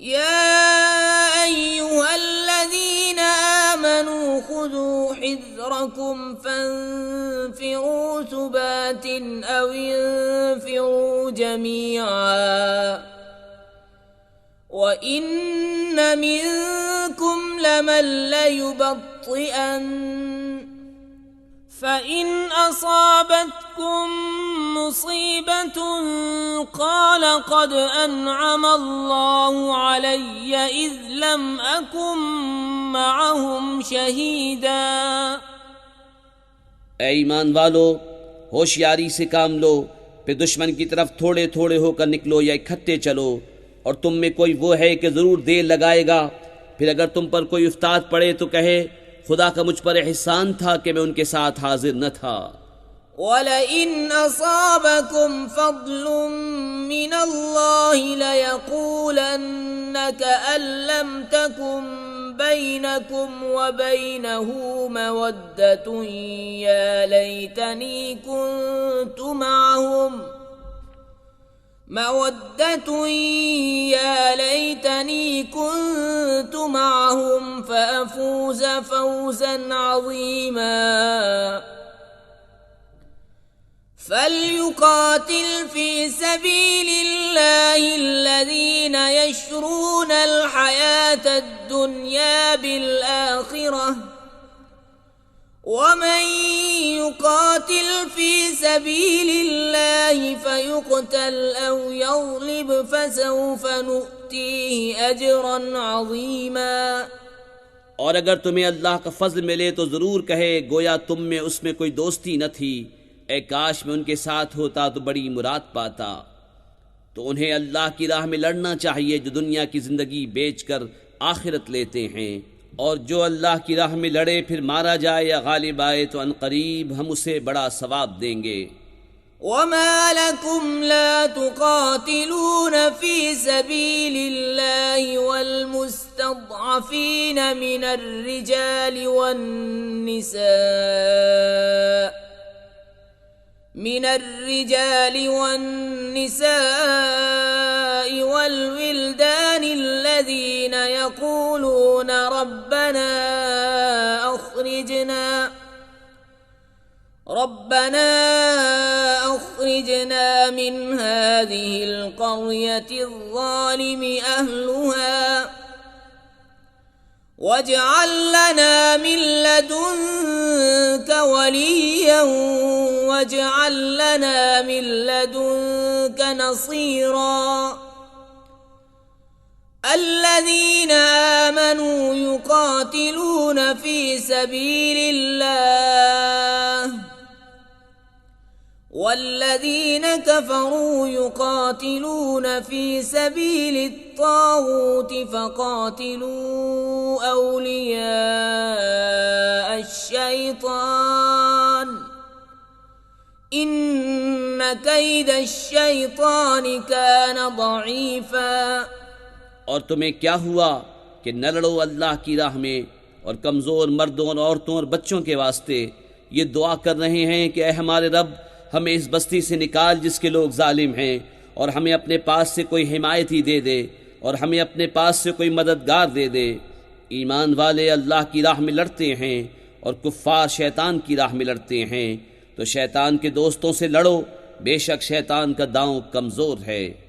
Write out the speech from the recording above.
या अय्युहल्लज़ीना आमनू खुदू हिज़्रकुम फन्फिरू सुबातिन अव इंफिरू जमीआ व इन्न मिनकुम लमन लयुबत्तिअन फ़इन असाबतकुम मुसीबतुन क़ाल क़द अनअम अल्लाहु अलय्य इज़ लम अकुम मअहुम शहीदा। ऐ ईमान वालो, होशियारी से काम लो, फिर दुश्मन की तरफ थोड़े थोड़े होकर निकलो या इकट्ठे चलो। और तुम में कोई वो है कि ज़रूर देर लगाएगा। फिर अगर तुम पर कोई उस्ताद पड़े तो कहे, खुदा का मुझ पर एहसान था कि मैं उनके साथ हाजिर न था। वलइन असाबकुम फज़लुम मिनल्लाहि लयक़ूलन्न कअन लम तकुन बैनकुम व बैनहु मवद्दतुन या लैतनी कुन्तु मअहुम फअफूज़ फ़ौज़न अज़ीमा। फल्युक़ातिल फ़ी सबीलिल्लाहि अल्लज़ीना यशरूनल हयातद दुन्या बिल आखिरह वमन युक़ातिल फ़ी सबीलिल्लाहि फ़युक़तल औ यग़लिब फ़सौफ़ नु'तीहि अजरन अज़ीमा। और अगर तुम्हें अल्लाह का फजल मिले तो ज़रूर कहे, गोया तुम में उसमें कोई दोस्ती न थी। ए काश में उनके साथ होता तो बड़ी मुराद पाता। तो उन्हें अल्लाह की राह में लड़ना चाहिए जो दुनिया की ज़िंदगी बेचकर आखिरत लेते हैं। और जो अल्लाह की राह में लड़े फिर मारा जाए या गालिब आए तो अनकरीब हम उसे बड़ा सवाब देंगे। वमा लकुम ला तुक़ातिलून फ़ी सबीलिल्लाहि वल मुस्तज़अफ़ीन मिनर रिजालि वन्निसाइ वल विल्दानि الذين يقولون ربنا أخرجنا من هذه القرية الظالم أهلها واجعل لنا من لدنك وليا واجعل لنا من لدنك نصيرا الذين آمنوا يقاتلون في سبيل الله والذين كفروا يقاتلون في سبيل الطاغوت فقاتلوا أولياء الشيطان إن كيد الشيطان كان ضعيفا। और तुम्हें क्या हुआ कि न लड़ो अल्लाह की राह में और कमज़ोर मर्दों और औरतों और बच्चों के वास्ते ये दुआ कर रहे हैं कि ऐ हमारे रब, हमें इस बस्ती से निकाल जिसके लोग जालिम हैं, और हमें अपने पास से कोई हिमायती दे दे और हमें अपने पास से कोई मददगार दे दे। ईमान वाले अल्लाह की राह में लड़ते हैं और कुफ्फार शैतान की राह में लड़ते हैं, तो शैतान के दोस्तों से लड़ो, बेशक शैतान का दांव कमज़ोर है।